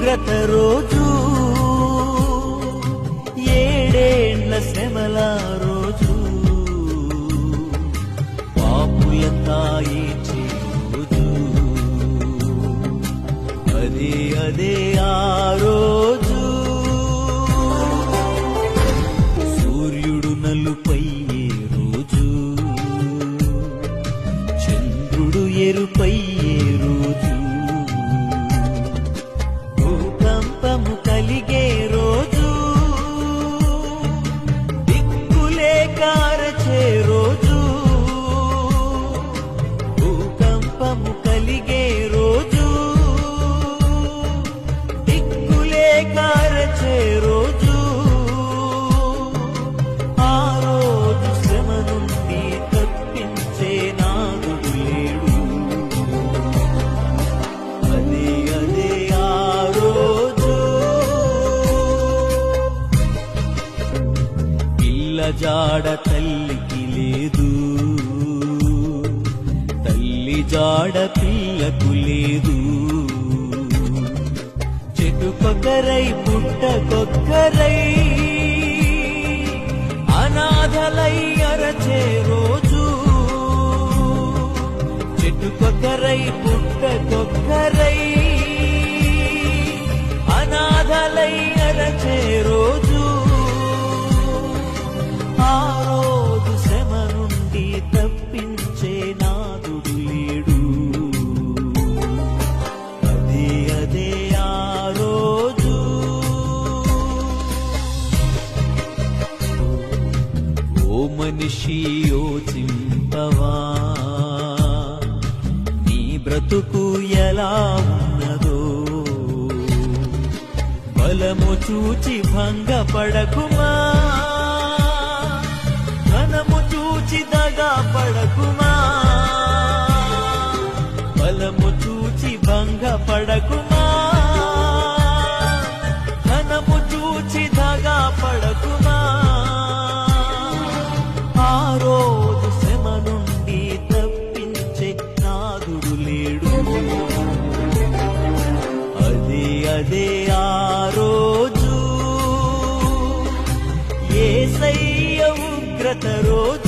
ఉగ్రత రోజు, ఏడేండ్ల శ్రమల రోజు, పాపులంతా ఏడ్చే రోజు, అదే అదే ఆ రోజు. సూర్యుడు నలుపయ్యే రోజు, చంద్రుడు ఎరుపయ్యే రోజు, భూకంపము కలిగే రోజు, దిక్కులే కారచే రోజు, భూకంపము కలిగే రోజు, దిక్కులే కారచే రోజు. ఆ రోజు శ్రమ నుండి తప్పించే నాదుడు లేడు, అదే అదే ఆ రోజు. పిల్ల జాడ తల్లికి లేదు, తల్లి జాడ పిల్లకు లేదు, చెట్టుకొక్కరై పుట్టకొక్కరై అనాథలై అరచే రోజు, చెట్టుకొక్కరై పుట్టకొక్కరై అనాథలై అరచే రోజు. ఆ రోజు శ్రమ నుండి తప్పించే నాదుడు లేడు, అదే అదే ఆ రోజు. ఓ మనిషి యోచింపవా, నీ బ్రతుకు ఎలా ఉన్నదో, బలము చూచి భంగపడకుమా, ధనము చూచి దగా పడకుమా, బలము చూచి భంగపడకుమా, ధనము చూచి దగా పడకుమా. ఆ రోజు శ్రమ నుండి తప్పించే నాదుడు లేడు, అదే అదే ఆ రోజు. యేసయ్య ఉగ్రత రోజు,